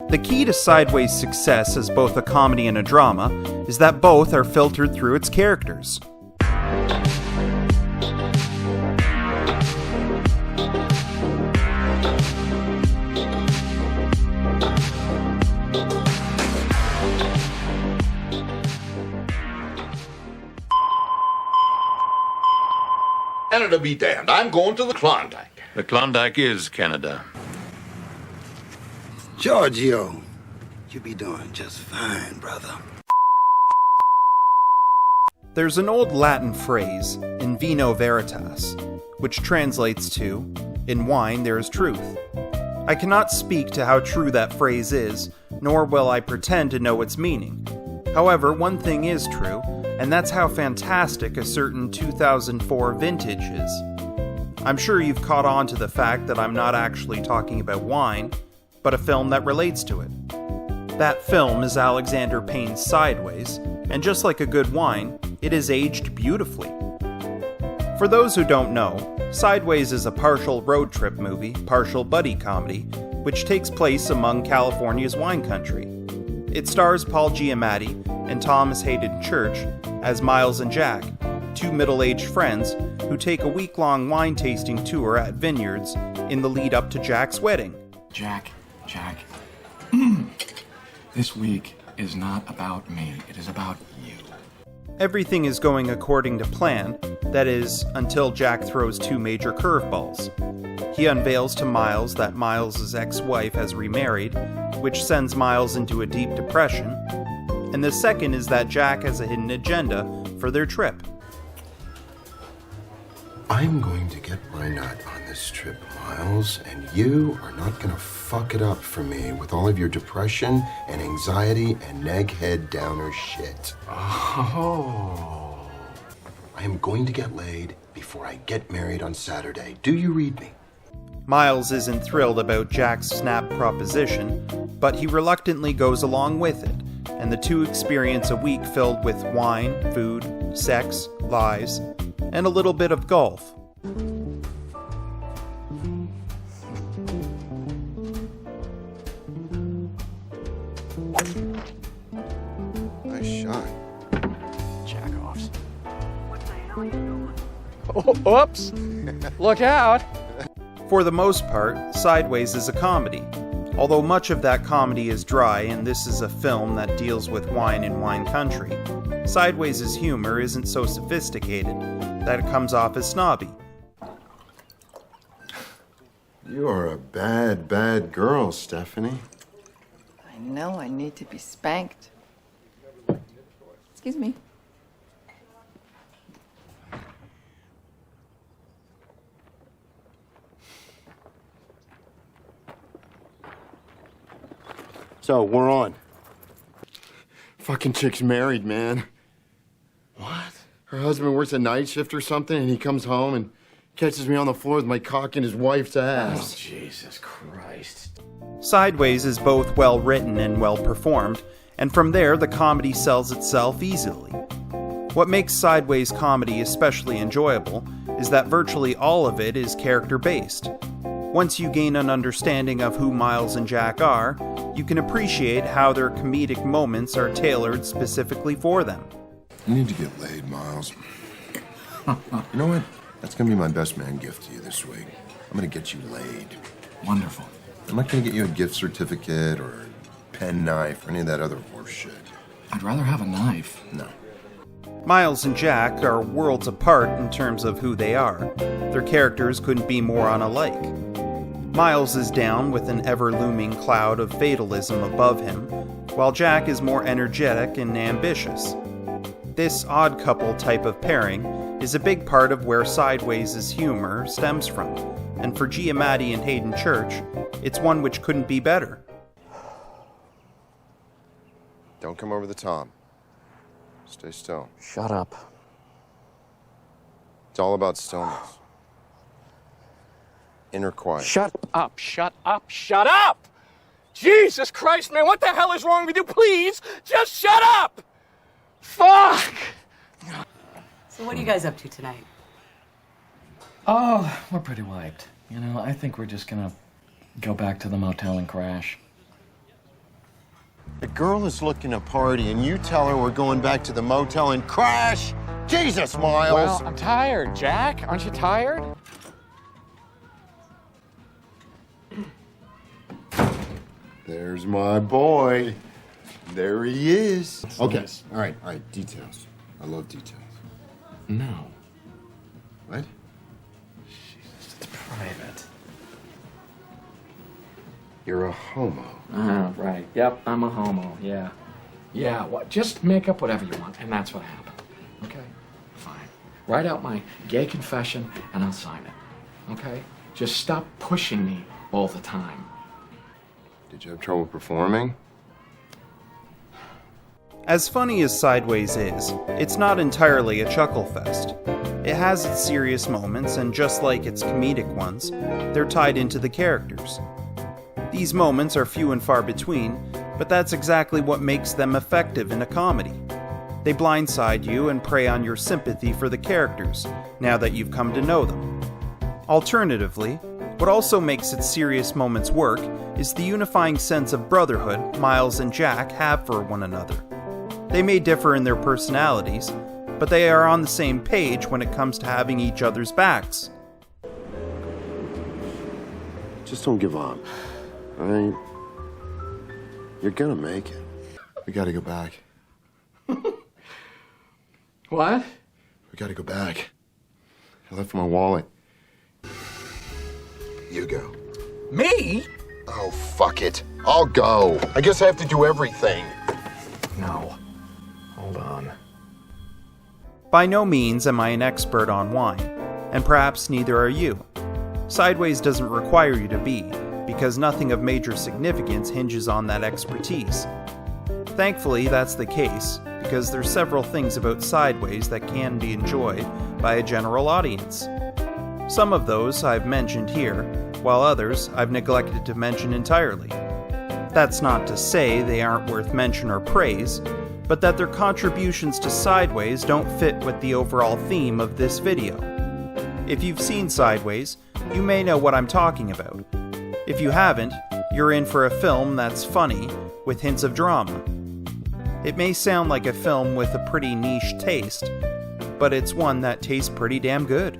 The key to Sideways' success as both a comedy and a drama is that both are filtered through its characters. Canada be damned. I'm going to the Klondike. The Klondike is Canada. Giorgio, you be doing just fine, brother. There's an old Latin phrase, in vino veritas, which translates to, in wine there is truth. I cannot speak to how true that phrase is, nor will I pretend to know its meaning. However, one thing is true, and that's how fantastic a certain 2004 vintage is. I'm sure you've caught on to the fact that I'm not actually talking about wine, but a film that relates to it. That film is Alexander Payne's Sideways, and just like a good wine, it is aged beautifully. For those who don't know, Sideways is a partial road trip movie, partial buddy comedy, which takes place among California's wine country. It stars Paul Giamatti and Thomas Hayden Church as Miles and Jack, two middle-aged friends who take a week-long wine tasting tour at vineyards in the lead up to Jack's wedding. Jack. This week is not about me. It is about you. Everything is going according to plan, that is, until Jack throws two major curveballs. He unveils to Miles that Miles' ex-wife has remarried, which sends Miles into a deep depression, and the second is that Jack has a hidden agenda for their trip. I'm going to get my nut on this trip, Miles, and you are not going to fuck it up for me with all of your depression and anxiety and neckhead downer shit. Oh. I am going to get laid before I get married on Saturday. Do you read me? Miles isn't thrilled about Jack's snap proposition, but he reluctantly goes along with it, and the two experience a week filled with wine, food, sex, lies, and a little bit of golf. Nice shot. Jack-offs. What the hell are you doing? Oh, oops! Look out! For the most part, Sideways is a comedy, although much of that comedy is dry and this is a film that deals with wine in wine country. Sideways' humor isn't so sophisticated that it comes off as snobby. You are a bad, bad girl, Stephanie. I know I need to be spanked. Excuse me. So, we're on. Fucking chick's married, man. What? Her husband works a night shift or something, and he comes home and catches me on the floor with my cock in his wife's ass. Oh, Jesus Christ. Sideways is both well written and well performed, and from there the comedy sells itself easily. What makes Sideways comedy especially enjoyable is that virtually all of it is character-based. Once you gain an understanding of who Miles and Jack are, you can appreciate how their comedic moments are tailored specifically for them. You need to get laid, Miles. You know what? That's gonna be my best man gift to you this week. I'm gonna get you laid. Wonderful. I'm not gonna get you a gift certificate or a pen knife or any of that other horse shit. I'd rather have a knife. No. Miles and Jack are worlds apart in terms of who they are. Their characters couldn't be more unalike. Miles is down with an ever-looming cloud of fatalism above him, while Jack is more energetic and ambitious. This odd couple type of pairing is a big part of where Sideways' humor stems from, and for Giamatti and Hayden Church, it's one which couldn't be better. Don't come over the top. Stay still. Shut up. It's all about stillness. Inner quiet. Shut up, shut up, shut up! Jesus Christ, man, what the hell is wrong with you? Please, just shut up! Fuck! So what are you guys up to tonight? Oh, we're pretty wiped. You know, I think we're just gonna go back to the motel and crash. girl is looking to party and you tell her we're going back to the motel and crash? Jesus, Miles! Well, I'm tired, Jack. Aren't you tired? There's my boy. There he is. Okay, all right, details. I love details. No. What? It's private. You're a homo. Right. Yep, I'm a homo, yeah. Yeah, what? Just make up whatever you want, and that's what happened. Okay? Fine. Write out my gay confession, and I'll sign it. Okay? Just stop pushing me all the time. Did you have trouble performing? As funny as Sideways is, it's not entirely a chuckle fest. It has its serious moments, and just like its comedic ones, they're tied into the characters. These moments are few and far between, but that's exactly what makes them effective in a comedy. They blindside you and prey on your sympathy for the characters, now that you've come to know them. Alternatively, what also makes its serious moments work is the unifying sense of brotherhood Miles and Jack have for one another. They may differ in their personalities, but they are on the same page when it comes to having each other's backs. Just don't give up. All right? You're gonna make it. We gotta go back. What? We gotta go back. I left my wallet. You go. Me? Oh, fuck it. I'll go. I guess I have to do everything. No. Hold on. By no means am I an expert on wine, and perhaps neither are you. Sideways doesn't require you to be, because nothing of major significance hinges on that expertise. Thankfully, that's the case, because there's several things about Sideways that can be enjoyed by a general audience. Some of those I've mentioned here, while others I've neglected to mention entirely. That's not to say they aren't worth mention or praise, but that their contributions to Sideways don't fit with the overall theme of this video. If you've seen Sideways, you may know what I'm talking about. If you haven't, you're in for a film that's funny, with hints of drama. It may sound like a film with a pretty niche taste, but it's one that tastes pretty damn good.